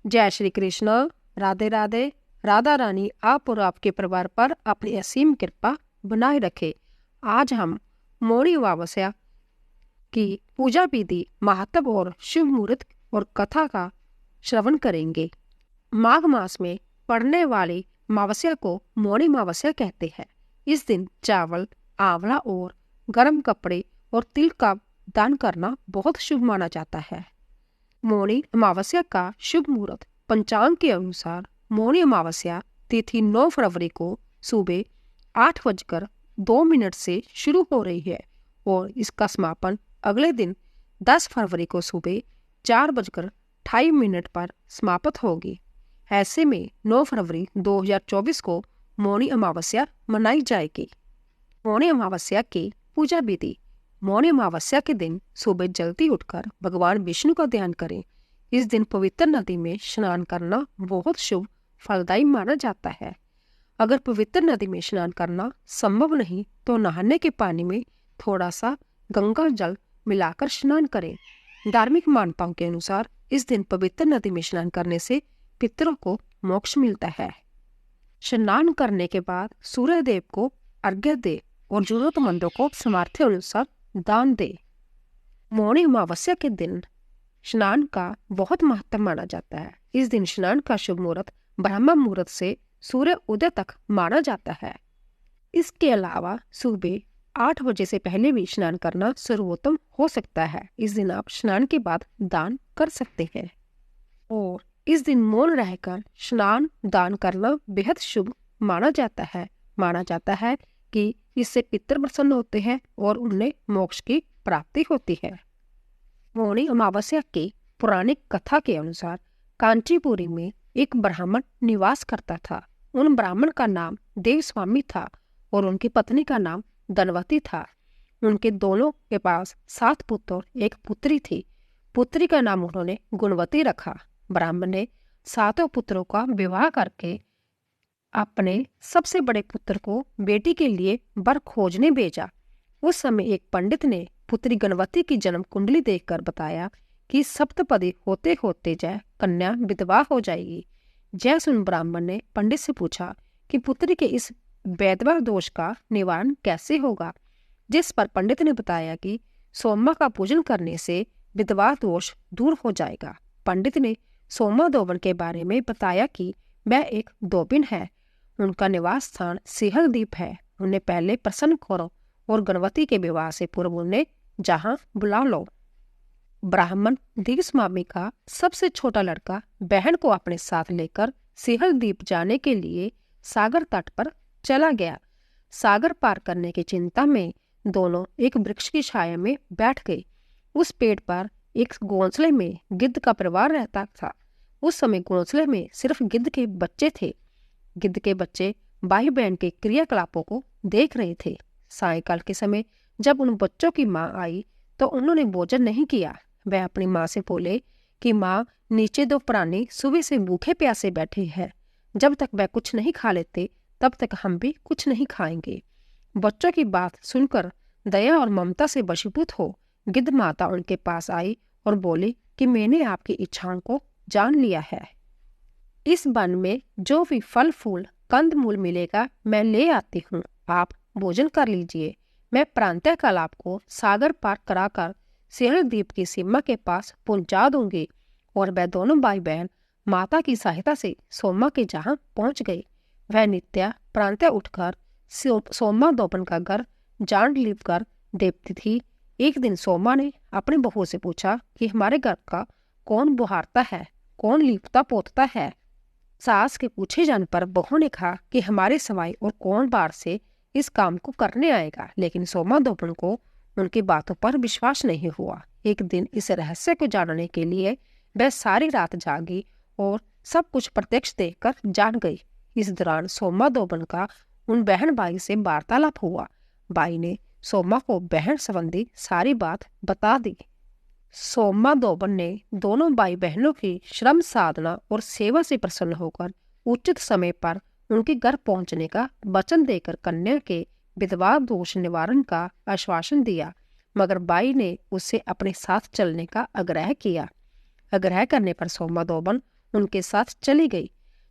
जय श्री कृष्ण। राधे राधे। राधा रानी आप और आपके परिवार पर अपनी असीम कृपा बनाए रखे। आज हम मौनी अमावस्या की पूजा विधि, महत्व और शुभ मुहूर्त और कथा का श्रवण करेंगे। माघ मास में पड़ने वाली अमावस्या को मौनी अमावस्या कहते हैं। इस दिन चावल, आंवला और गर्म कपड़े और तिल का दान करना बहुत शुभ माना जाता है। मौनी अमावस्या का शुभ मुहूर्त पंचांग के अनुसार मौनी अमावस्या तिथि 9 फरवरी को सुबह 8:02 से शुरू हो रही है और इसका समापन अगले दिन 10 फरवरी को सुबह 4:28 पर समाप्त होगी। ऐसे में 9 फरवरी 2024 को मौनी अमावस्या मनाई जाएगी। मौनी अमावस्या की पूजा विधि। मौनी अमावस्या के दिन सुबह जल्दी उठकर भगवान विष्णु का ध्यान करें। इस दिन पवित्र नदी में स्नान करना बहुत शुभ फलदायी माना जाता है। अगर पवित्र नदी में स्नान करना संभव नहीं तो नहाने के पानी में थोड़ा सा गंगा जल मिलाकर स्नान करें। धार्मिक मान्यताओं के अनुसार इस दिन पवित्र नदी में स्नान करने से पितरों को मोक्ष मिलता है। स्नान करने के बाद सूर्य देव को अर्घ्य दे और जरूरतमंदों को सामर्थ्य अनुसार दान दे। मौनी अमावस्या के दिन स्नान का बहुत महत्व माना जाता है। इस दिन स्नान का शुभ मुहूर्त ब्रह्म मुहूर्त से सूर्य उदय तक माना जाता है। इसके अलावा सुबह 8 बजे से पहले भी स्नान करना सर्वोत्तम हो सकता है। इस दिन आप स्नान के बाद दान कर सकते हैं और इस दिन मौन रहकर स्नान दान करना बेहद शुभ माना जाता है। माना जाता है कि इससे पितर प्रसन्न होते हैं और उन्हें मोक्ष की प्राप्ति होती है। मौनी अमावस्या की पौराणिक कथा के अनुसार कांचीपुरी में एक ब्राह्मण निवास करता था। उन ब्राह्मण का नाम देवस्वामी था और उनकी पत्नी का नाम धनवती था। उनके दोनों के पास 7 पुत्र और 1 पुत्री थी। पुत्री का नाम उन्होंने गुणवती रखा। ब्राह्मण ने 7 पुत्रों का विवाह करके अपने सबसे बड़े पुत्र को बेटी के लिए वर खोजने भेजा। उस समय एक पंडित ने पुत्री गणवती की जन्म कुंडली देखकर बताया कि सप्तपदी होते होते जय कन्या विधवा हो जाएगी। जय सुन ब्राह्मण ने पंडित से पूछा कि पुत्री के इस वैधवा दोष का निवारण कैसे होगा, जिस पर पंडित ने बताया कि सोमा का पूजन करने से विधवा दोष दूर हो जाएगा। पंडित ने सोमा दोबन के बारे में बताया कि वह एक दोबिन है। उनका निवास स्थान सिहल द्वीप है। उन्हें पहले प्रसन्न करो और गणवती के विवाह से पूर्व उन्हें जहां बुला लो। ब्राह्मण देवस्वामी का सबसे छोटा लड़का बहन को अपने साथ लेकर सिहल द्वीप जाने के लिए सागर तट पर चला गया। सागर पार करने की चिंता में दोनों एक वृक्ष की छाया में बैठ गए। उस पेड़ पर एक घोंसले में गिद्ध का परिवार रहता था। उस समय घोंसले में सिर्फ गिद्ध के बच्चे थे। गिद्ध के बच्चे भाई बहन के क्रियाकलापों को देख रहे थे। सायंकाल के समय जब उन बच्चों की माँ आई तो उन्होंने भोजन नहीं किया। वह अपनी माँ से बोले कि माँ, नीचे 2 प्राणी सुबह से भूखे प्यासे बैठे हैं। जब तक वह कुछ नहीं खा लेते तब तक हम भी कुछ नहीं खाएंगे। बच्चों की बात सुनकर दया और ममता से वशीभूत हो गिद्ध माता उनके पास आई और बोली कि मैंने आपकी इच्छाओं को जान लिया है। इस वन में जो भी फल फूल कंद मूल मिलेगा मैं ले आती हूँ। आप भोजन कर लीजिए। मैं प्रांतः काल आपको सागर पार कराकर सिहल द्वीप की सीमा के पास पहुंचा दूंगी। और वह दोनों भाई बहन माता की सहायता से सोमा के जहां पहुंच गए। वह नित्या प्रांतः उठकर सोमा दोपन का घर जान लीप कर देखती थी। एक दिन सोमा ने अपनी बहू से पूछा कि हमारे घर का कौन बुहारता है, कौन लीपता पोतता है। सास के पूछे जाने पर बहू ने कहा कि हमारे सवाई और कौन बाहर से इस काम को करने आएगा। लेकिन सोमा दोपन को उनकी बातों पर विश्वास नहीं हुआ। एक दिन इस रहस्य को जानने के लिए वह सारी रात जागी और सब कुछ प्रत्यक्ष देखकर जान गई। इस दौरान सोमा दोबन का उन बहन भाई से वार्तालाप हुआ। भाई ने सोमा को बहन संबंधी सारी बात बता दी। सोमा दोबन ने दोनों भाई बहनों की श्रम साधना और सेवा से प्रसन्न होकर उचित समय पर उनके घर पहुंचने का वचन देकर कन्या के विधवा दोष निवारण का आश्वासन दिया। मगर बाई ने उससे अपने साथ चलने का आग्रह किया। आग्रह करने पर सोमा दोबन उनके साथ चली गई।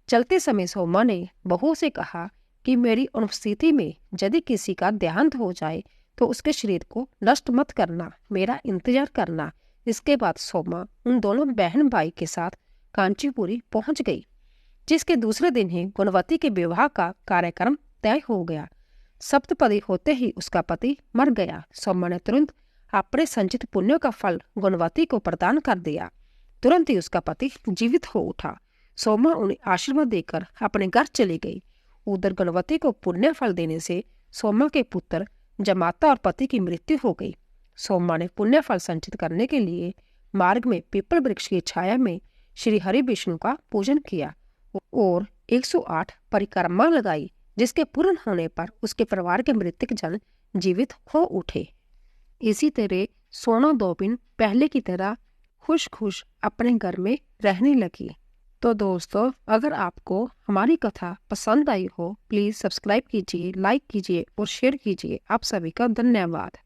चलते समय सोमा ने बहू से कहा कि मेरी अनुपस्थिति में यदि किसी का देहांत हो जाए तो उसके शरीर को नष्ट मत करना, मेरा इंतजार करना। इसके बाद सोमा उन दोनों बहन भाई के साथ कांचीपुरी पहुंच गई, जिसके दूसरे दिन ही गुणवती के विवाह का कार्यक्रम तय हो गया। सप्तपदी होते ही उसका पति मर गया। सोमा ने तुरंत अपने संचित पुण्यों का फल गुणवती को प्रदान कर दिया। तुरंत ही उसका पति जीवित हो उठा। सोमा उन्हें आशीर्वाद देकर अपने घर चली गई। उधर गुणवती को पुण्य फल देने से सोमा के पुत्र जमाता और पति की मृत्यु हो गई। सोमा ने पुण्य फल संचित करने के लिए मार्ग में पीपल वृक्ष की छाया में श्री हरि विष्णु का पूजन किया और 108 परिक्रमा लगाई, जिसके पूर्ण होने पर उसके परिवार के मृतक जन जीवित हो उठे। इसी तरह सोना दोबिन पहले की तरह खुश खुश अपने घर में रहने लगी। तो दोस्तों, अगर आपको हमारी कथा पसंद आई हो, प्लीज़ सब्सक्राइब कीजिए, लाइक कीजिए और शेयर कीजिए। आप सभी का धन्यवाद।